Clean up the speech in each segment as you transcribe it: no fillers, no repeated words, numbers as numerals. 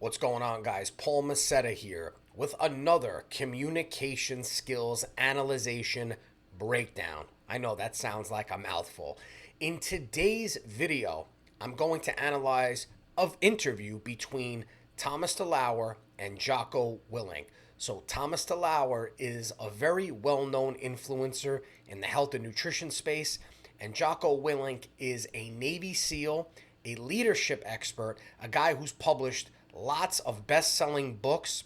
What's going on, guys? Paul Macetta here with another communication skills analyzation breakdown. I know that sounds like a mouthful. In today's video, I'm going to analyze an interview between Thomas DeLauer and Jocko Willink. So Thomas DeLauer is a very well-known influencer in the health and nutrition space, and Jocko Willink is a Navy SEAL, a leadership expert, a guy who's published lots of best-selling books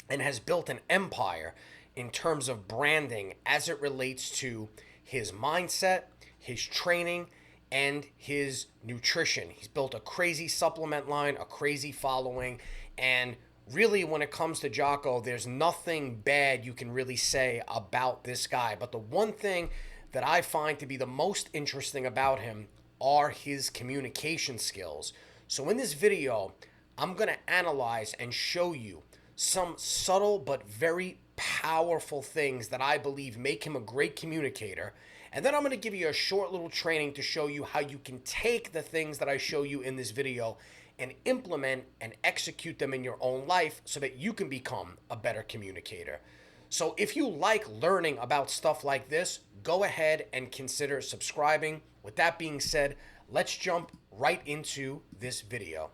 and has built an empire in terms of branding as it relates to his mindset, his training, and his nutrition. He's built a crazy supplement line, a crazy following, and really when it comes to Jocko, there's nothing bad you can really say about this guy. But the one thing that I find to be the most interesting about him are his communication skills. So in this video, I'm going to analyze and show you some subtle but very powerful things that I believe make him a great communicator. And then I'm going to give you a short little training to show you how you can take the things that I show you in this video and implement and execute them in your own life so that you can become a better communicator. So if you like learning about stuff like this, go ahead and consider subscribing. With that being said, let's jump right into this video.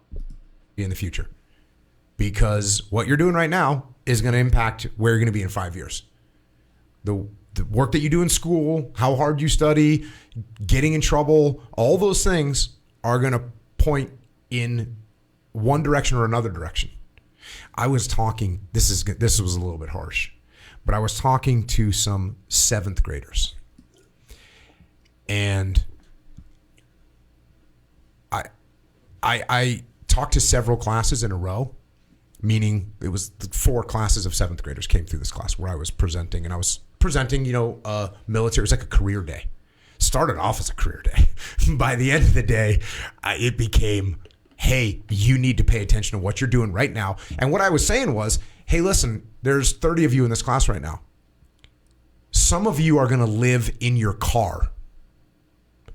In the future, because what you're doing right now is going to impact where you're going to be in 5 years. The work that you do in school, how hard you study, getting in trouble, all those things are going to point in one direction or another direction. I was talking, this was a little bit harsh, but I was talking to some 7th graders, and I talked to several classes in a row, meaning it was 4 classes of 7th graders came through this class where I was presenting, and I was presenting, military. It was like a career day. Started off as a career day. By the end of the day, it became, hey, you need to pay attention to what you're doing right now. And what I was saying was, hey, listen, there's 30 of you in this class right now. Some of you are going to live in your car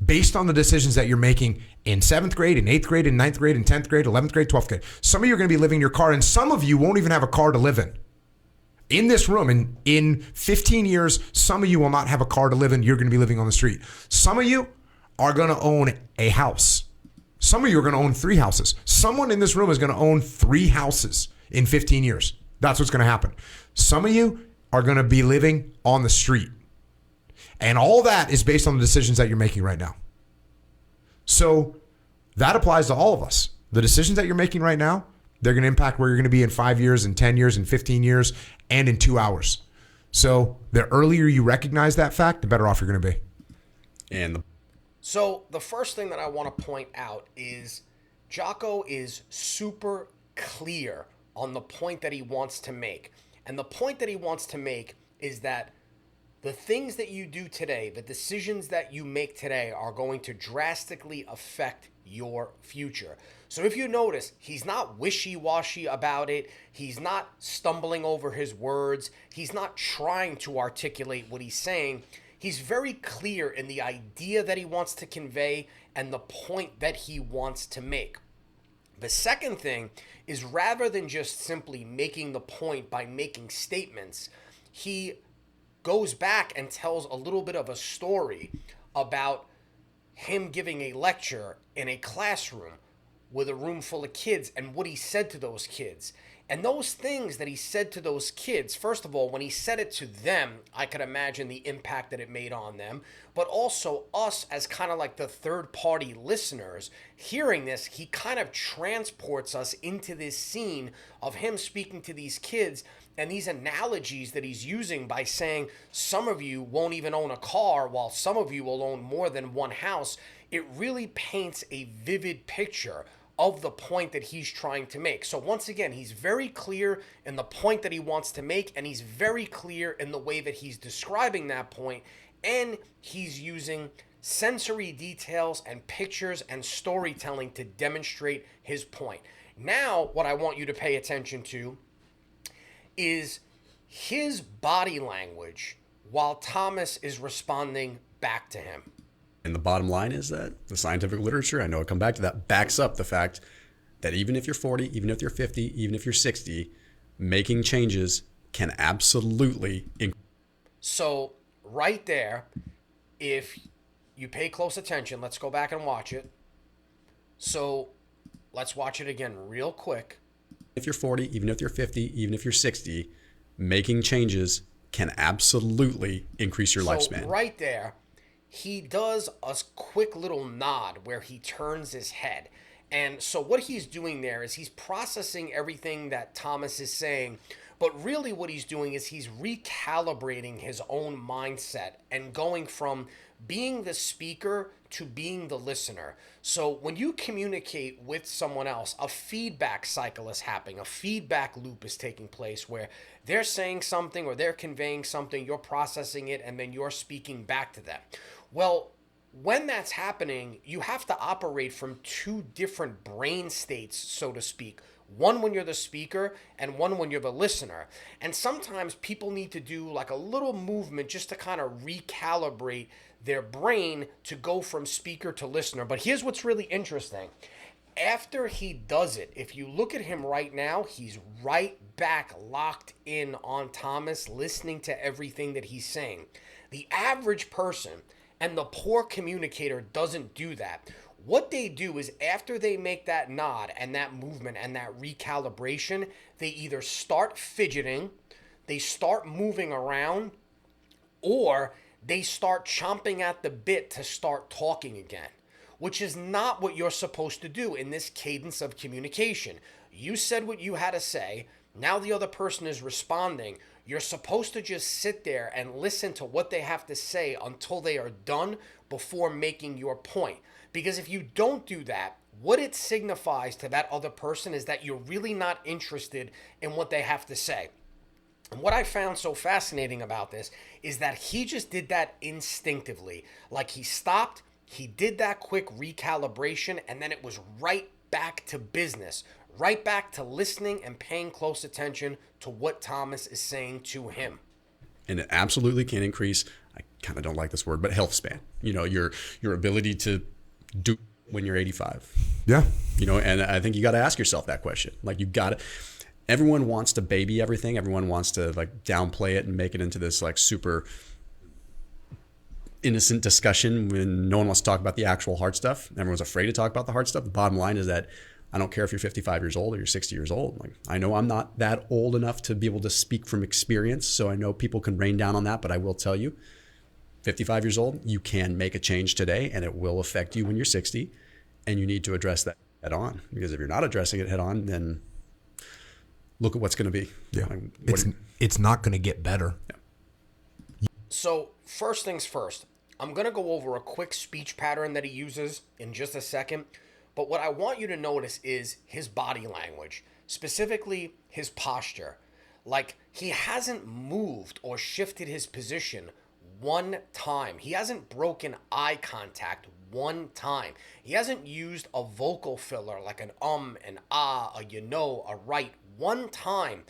based on the decisions that you're making in 7th grade, in 8th grade, in 9th grade, in 10th grade, 11th grade, 12th grade. Some of you are going to be living in your car, and some of you won't even have a car to live in. In this room, in 15 years, some of you will not have a car to live in. You're going to be living on the street. Some of you are going to own a house. Some of you are going to own 3 houses. Someone in this room is going to own 3 houses in 15 years. That's what's going to happen. Some of you are going to be living on the street. And all that is based on the decisions that you're making right now. So that applies to all of us. The decisions that you're making right now, they're going to impact where you're going to be in 5 years, in 10 years, in 15 years, and in 2 hours. So the earlier you recognize that fact, the better off you're going to be. So the first thing that I want to point out is Jocko is super clear on the point that he wants to make. And the point that he wants to make is that the things that you do today, the decisions that you make today are going to drastically affect your future. So if you notice, he's not wishy-washy about it. He's not stumbling over his words. He's not trying to articulate what he's saying. He's very clear in the idea that he wants to convey and the point that he wants to make. The second thing is, rather than just simply making the point by making statements, he goes back and tells a little bit of a story about him giving a lecture in a classroom with a room full of kids and what he said to those kids. And those things that he said to those kids, first of all, when he said it to them, I could imagine the impact that it made on them, but also us as kind of like the third party listeners hearing this, he kind of transports us into this scene of him speaking to these kids and these analogies that he's using by saying some of you won't even own a car while some of you will own more than one house. It really paints a vivid picture of the point that he's trying to make. So once again, he's very clear in the point that he wants to make, and he's very clear in the way that he's describing that point, and he's using sensory details and pictures and storytelling to demonstrate his point. Now, what I want you to pay attention to is his body language while Thomas is responding back to him. And the bottom line is that the scientific literature, I know I'll come back to that, backs up the fact that even if you're 40, even if you're 50, even if you're 60, making changes can absolutely increase. So, right there, if you pay close attention, let's go back and watch it. So, let's watch it again real quick. If you're 40, even if you're 50, even if you're 60, making changes can absolutely increase your lifespan. Right there, he does a quick little nod where he turns his head. And so what he's doing there is he's processing everything that Thomas is saying, but really what he's doing is he's recalibrating his own mindset and going from being the speaker to being the listener. So when you communicate with someone else, a feedback cycle is happening. A feedback loop is taking place where they're saying something or they're conveying something, you're processing it, and then you're speaking back to them. Well, when that's happening, you have to operate from two different brain states, so to speak. One when you're the speaker and one when you're the listener. And sometimes people need to do like a little movement just to kind of recalibrate their brain to go from speaker to listener. But here's what's really interesting. After he does it, if you look at him right now, he's right back locked in on Thomas, listening to everything that he's saying. The average person and the poor communicator doesn't do that. What they do is after they make that nod and that movement and that recalibration, they either start fidgeting, they start moving around, or they start chomping at the bit to start talking again, which is not what you're supposed to do in this cadence of communication. You said what you had to say. Now the other person is responding. You're supposed to just sit there and listen to what they have to say until they are done before making your point. Because if you don't do that, what it signifies to that other person is that you're really not interested in what they have to say. And what I found so fascinating about this is that he just did that instinctively. Like he stopped, he did that quick recalibration, and then it was right back to business, right back to listening and paying close attention to what Thomas is saying to him. And it absolutely can increase, I kind of don't like this word, but health span. You know, your ability to do when you're 85. Yeah. You know, and I think you got to ask yourself that question. Like you got to, everyone wants to baby everything. Everyone wants to like downplay it and make it into this like super innocent discussion when no one wants to talk about the actual hard stuff. Everyone's afraid to talk about the hard stuff. The bottom line is that I don't care if you're 55 years old or you're 60 years old. Like I know I'm not that old enough to be able to speak from experience. So I know people can rain down on that, but I will tell you, 55 years old, you can make a change today and it will affect you when you're 60, and you need to address that head on, because if you're not addressing it head on, then look at what's going to be. Yeah. It's not going to get better. Yeah. So first things first, I'm going to go over a quick speech pattern that he uses in just a second. But what I want you to notice is his body language, specifically his posture. Like he hasn't moved or shifted his position one time. He hasn't broken eye contact one time. He hasn't used a vocal filler like an an ah, a you know, a right one time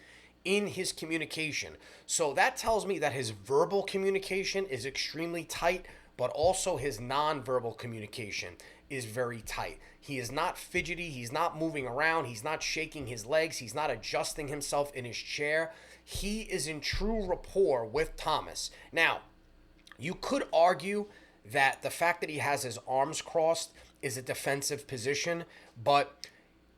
in his communication. So that tells me that his verbal communication is extremely tight, but also his nonverbal communication is very tight. He is not fidgety. He's not moving around. He's not shaking his legs. He's not adjusting himself in his chair. He is in true rapport with Thomas. Now, you could argue that the fact that he has his arms crossed is a defensive position, but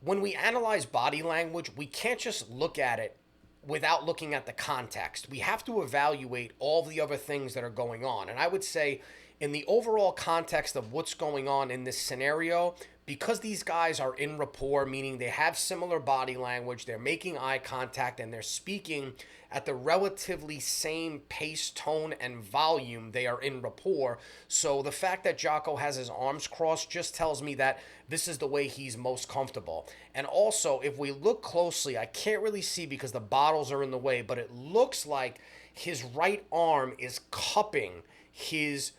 when we analyze body language, we can't just look at it without looking at the context. We have to evaluate all the other things that are going on. And I would say in the overall context of what's going on in this scenario, because these guys are in rapport, meaning they have similar body language, they're making eye contact, and they're speaking at the relatively same pace, tone, and volume, they are in rapport. So the fact that Jocko has his arms crossed just tells me that this is the way he's most comfortable. And also, if we look closely, I can't really see because the bottles are in the way, but it looks like his right arm is cupping is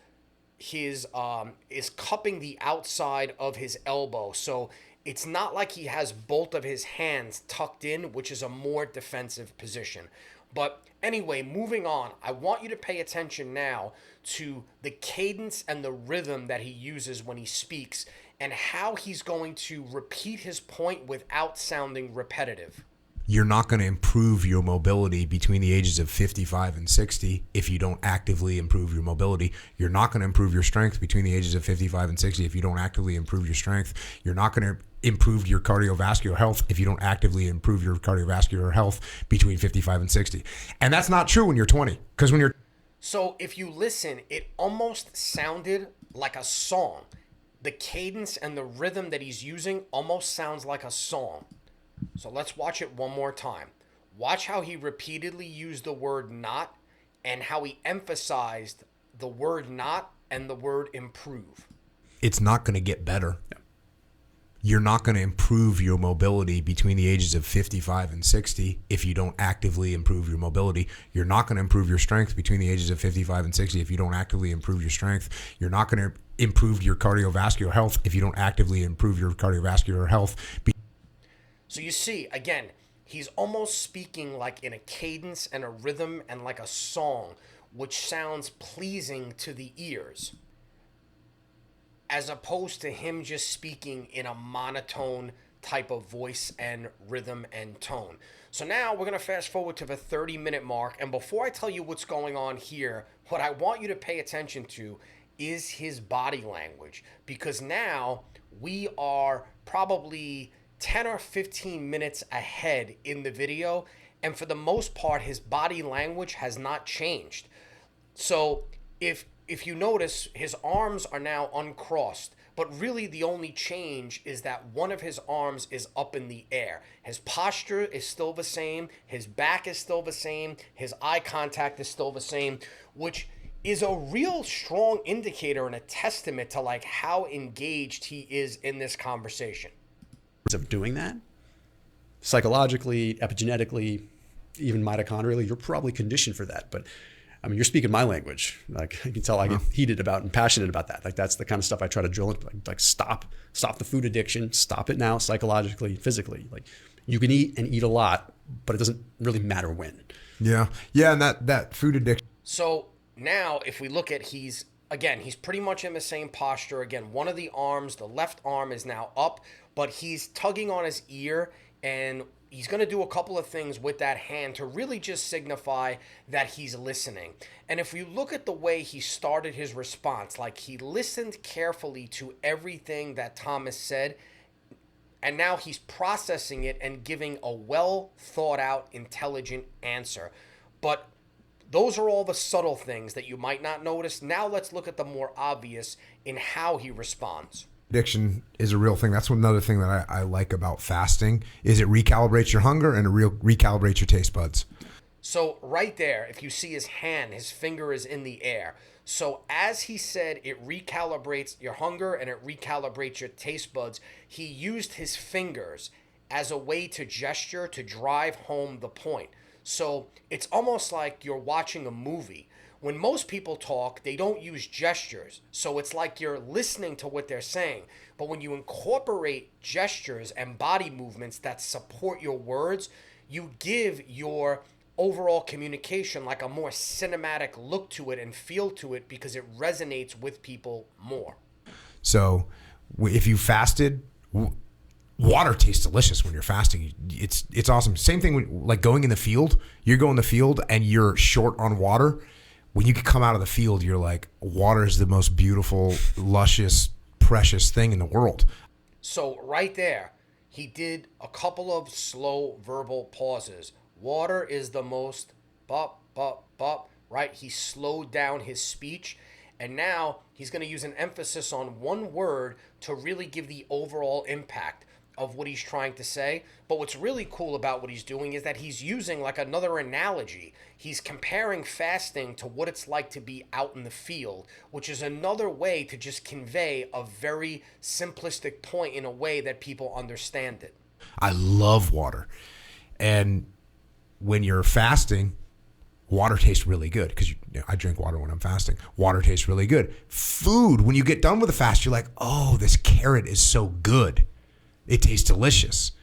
cupping the outside of his elbow. So it's not like he has both of his hands tucked in, which is a more defensive position. But anyway, moving on, I want you to pay attention now to the cadence and the rhythm that he uses when he speaks. and how he's going to repeat his point without sounding repetitive. You're not going to improve your mobility between the ages of 55 and 60 if you don't actively improve your mobility. You're not going to improve your strength between the ages of 55 and 60 if you don't actively improve your strength. You're not going to improve your cardiovascular health if you don't actively improve your cardiovascular health between 55 and 60. And that's not true when you're 20, because when you're... So if you listen, it almost sounded like a song. The cadence and the rhythm that he's using almost sounds like a song. So let's watch it one more time. Watch how he repeatedly used the word not and how he emphasized the word not and the word improve. It's not going to get better. You're not going to improve your mobility between the ages of 55 and 60 if you don't actively improve your mobility. You're not going to improve your strength between the ages of 55 and 60 if you don't actively improve your strength. You're not going to improve your cardiovascular health if you don't actively improve your cardiovascular health. So you see, again, he's almost speaking like in a cadence and a rhythm and like a song, which sounds pleasing to the ears, as opposed to him just speaking in a monotone type of voice and rhythm and tone. So now we're going to fast forward to the 30-minute mark. And before I tell you what's going on here, what I want you to pay attention to is his body language, because now we are probably 10 or 15 minutes ahead in the video, and for the most part his body language has not changed. So if you notice, his arms are now uncrossed, but really the only change is that one of his arms is up in the air. His posture is still the same, his back is still the same, his eye contact is still the same, which is a real strong indicator and a testament to like how engaged he is in this conversation. Of doing that, psychologically, epigenetically, even mitochondrially, you're probably conditioned for that. But I mean, you're speaking my language. Like, I can tell I get heated about and passionate about that. Like, that's the kind of stuff I try to drill into. Like stop the food addiction. Stop it now, psychologically, physically. Like, you can eat and eat a lot, but it doesn't really matter when. Yeah, and that food addiction. So now, if we look at he's pretty much in the same posture. Again, one of the arms, the left arm, is now up, but he's tugging on his ear, and he's going to do a couple of things with that hand to really just signify that he's listening. And if we look at the way he started his response, like he listened carefully to everything that Thomas said, and now he's processing it and giving a well thought out, intelligent answer. But those are all the subtle things that you might not notice. Now let's look at the more obvious in how he responds. Addiction is a real thing. That's another thing that I like about fasting is it recalibrates your hunger and it recalibrates your taste buds. So right there, if you see his hand, his finger is in the air. So as he said, it recalibrates your hunger and it recalibrates your taste buds. He used his fingers as a way to gesture to drive home the point. So it's almost like you're watching a movie. When most people talk, they don't use gestures. So it's like you're listening to what they're saying. But when you incorporate gestures and body movements that support your words, you give your overall communication like a more cinematic look to it and feel to it because it resonates with people more. So if you fasted, water tastes delicious when you're fasting. It's awesome. Same thing when, like, going in the field. You go in the field and you're short on water. When you come out of the field, you're like, water is the most beautiful, luscious, precious thing in the world. So right there, he did a couple of slow verbal pauses. Water is the most bop, bop, bop, right? He slowed down his speech. And now he's going to use an emphasis on one word to really give the overall impact of what he's trying to say. But what's really cool about what he's doing is that he's using like another analogy. He's comparing fasting to what it's like to be out in the field, which is another way to just convey a very simplistic point in a way that people understand it. I love water. And when you're fasting, water tastes really good because I drink water when I'm fasting. Water tastes really good. Food, when you get done with the fast, you're like, oh, this carrot is so good. It tastes delicious.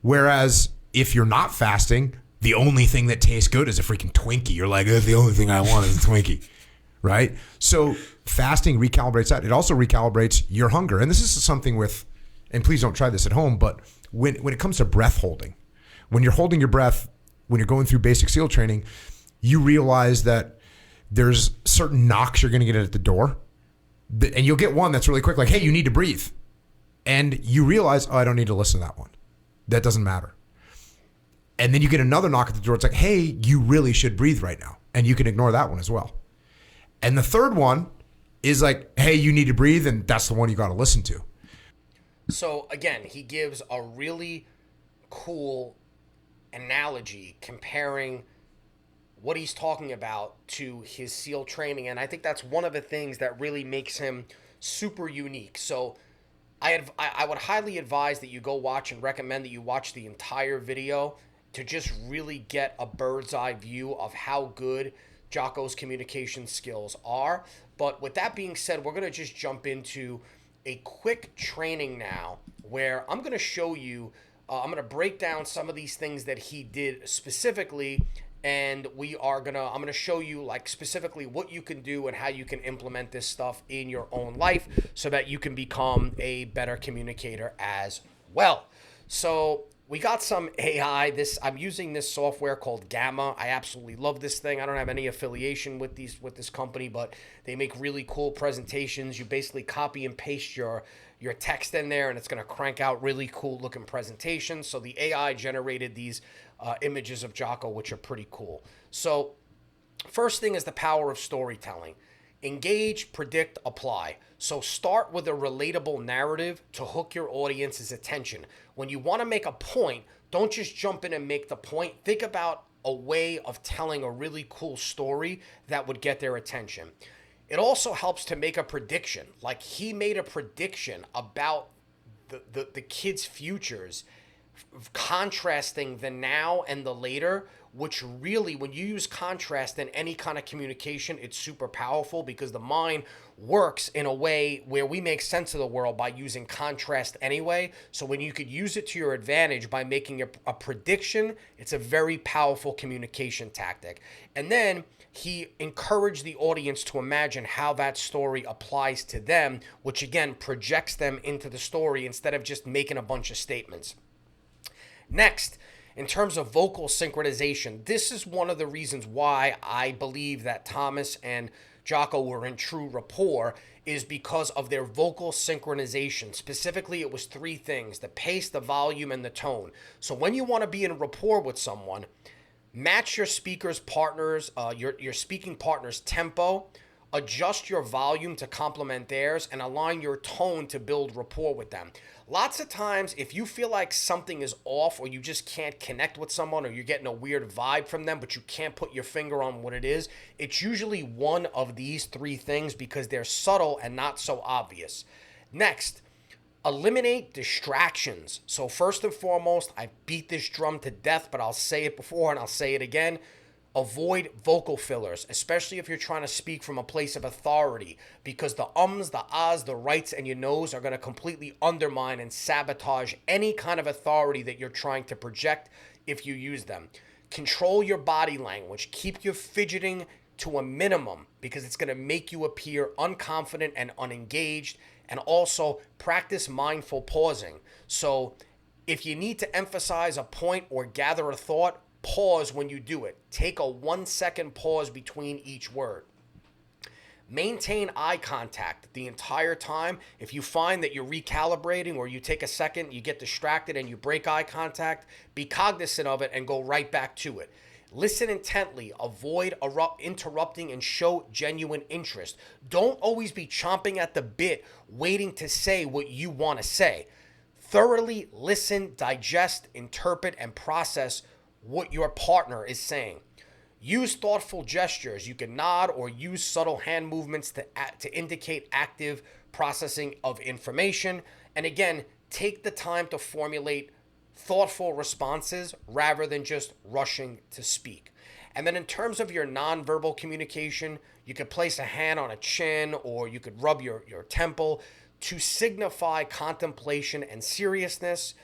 Whereas if you're not fasting, the only thing that tastes good is a freaking Twinkie. You're like, the only thing I want is a Twinkie, right? So fasting recalibrates that. It also recalibrates your hunger. And this is something with, and please don't try this at home, but when it comes to breath holding, when you're holding your breath, when you're going through basic SEAL training, you realize that there's certain knocks you're going to get at the door. And you'll get one that's really quick, like, hey, you need to breathe. And you realize, oh, I don't need to listen to that one. That doesn't matter. And then you get another knock at the door. It's like, hey, you really should breathe right now. And you can ignore that one as well. And the third one is like, hey, you need to breathe. And that's the one you got to listen to. So again, he gives a really cool analogy comparing what he's talking about to his SEAL training. And I think that's one of the things that really makes him super unique. So I would highly advise that you go watch and recommend that you watch the entire video to just really get a bird's eye view of how good Jocko's communication skills are. But with that being said, we're going to just jump into a quick training now where I'm going to show you, I'm going to break down some of these things that he did specifically, and I'm going to show you like specifically what you can do and how you can implement this stuff in your own life so that you can become a better communicator as well. So we got some AI. I'm using this software called Gamma. I absolutely love this thing. I don't have any affiliation with this company, but they make really cool presentations. You basically copy and paste your text in there, and it's going to crank out really cool looking presentations. So the AI generated these images of Jocko, which are pretty cool. So first thing is the power of storytelling. Engage, predict, apply. So start with a relatable narrative to hook your audience's attention. When you want to make a point, don't just jump in and make the point. Think about a way of telling a really cool story that would get their attention. It also helps to make a prediction. Like he made a prediction about the kids' futures, contrasting the now and the later, which really, when you use contrast in any kind of communication, it's super powerful because the mind works in a way where we make sense of the world by using contrast anyway. So when you could use it to your advantage by making a prediction, it's a very powerful communication tactic. And then he encouraged the audience to imagine how that story applies to them, which again projects them into the story instead of just making a bunch of statements. Next, in terms of vocal synchronization, this is one of the reasons why I believe that Thomas and Jocko were in true rapport, is because of their vocal synchronization. Specifically, it was three things: the pace, the volume, and the tone. So when you want to be in rapport with someone, match your speaker's partners, your speaking partner's tempo, adjust your volume to complement theirs, and align your tone to build rapport with them. Lots of times, if you feel like something is off or you just can't connect with someone or you're getting a weird vibe from them, but you can't put your finger on what it is, it's usually one of these three things because they're subtle and not so obvious. Next, eliminate distractions. So first and foremost, I beat this drum to death, but I'll say it before and I'll say it again. Avoid vocal fillers, especially if you're trying to speak from a place of authority, because the ums, the ahs, the rights, and your no's are going to completely undermine and sabotage any kind of authority that you're trying to project if you use them. Control your body language. Keep your fidgeting to a minimum because it's going to make you appear unconfident and unengaged. And also practice mindful pausing. So if you need to emphasize a point or gather a thought, pause when you do it. Take a 1 second pause between each word. Maintain eye contact the entire time. If you find that you're recalibrating or you take a second, you get distracted and you break eye contact, be cognizant of it and go right back to it. Listen intently, avoid interrupting, and show genuine interest. Don't always be chomping at the bit, waiting to say what you want to say. Thoroughly listen, digest, interpret, and process what your partner is saying. Use thoughtful gestures. You can nod or use subtle hand movements to indicate active processing of information. And again, take the time to formulate thoughtful responses rather than just rushing to speak. And then in terms of your nonverbal communication, you could place a hand on a chin or you could rub your temple to signify contemplation and seriousness.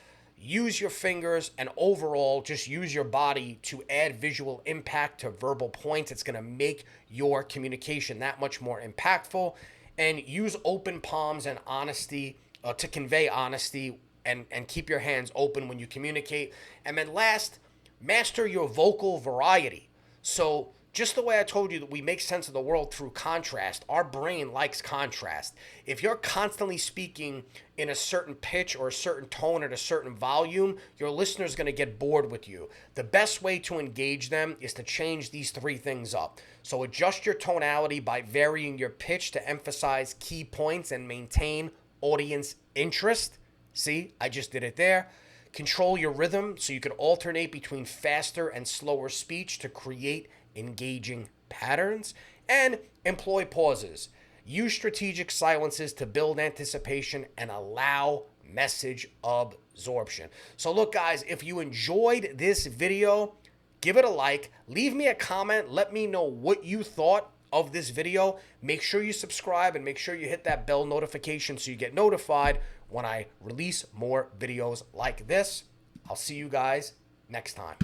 use your fingers, and overall just use your body to add visual impact to verbal points. It's going to make your communication that much more impactful. And use open palms and honesty to convey honesty, and keep your hands open when you communicate. And then last, master your vocal variety. So just the way I told you that we make sense of the world through contrast, our brain likes contrast. If you're constantly speaking in a certain pitch or a certain tone at a certain volume, your listener's going to get bored with you. The best way to engage them is to change these 3 things up. So adjust your tonality by varying your pitch to emphasize key points and maintain audience interest. See, I just did it there. Control your rhythm so you can alternate between faster and slower speech to create engaging patterns. And employ pauses. Use strategic silences to build anticipation and allow message absorption. So look, guys, if you enjoyed this video, give it a like, leave me a comment, let me know what you thought of this video. Make sure you subscribe and make sure you hit that bell notification so you get notified when I release more videos like this. I'll see you guys next time.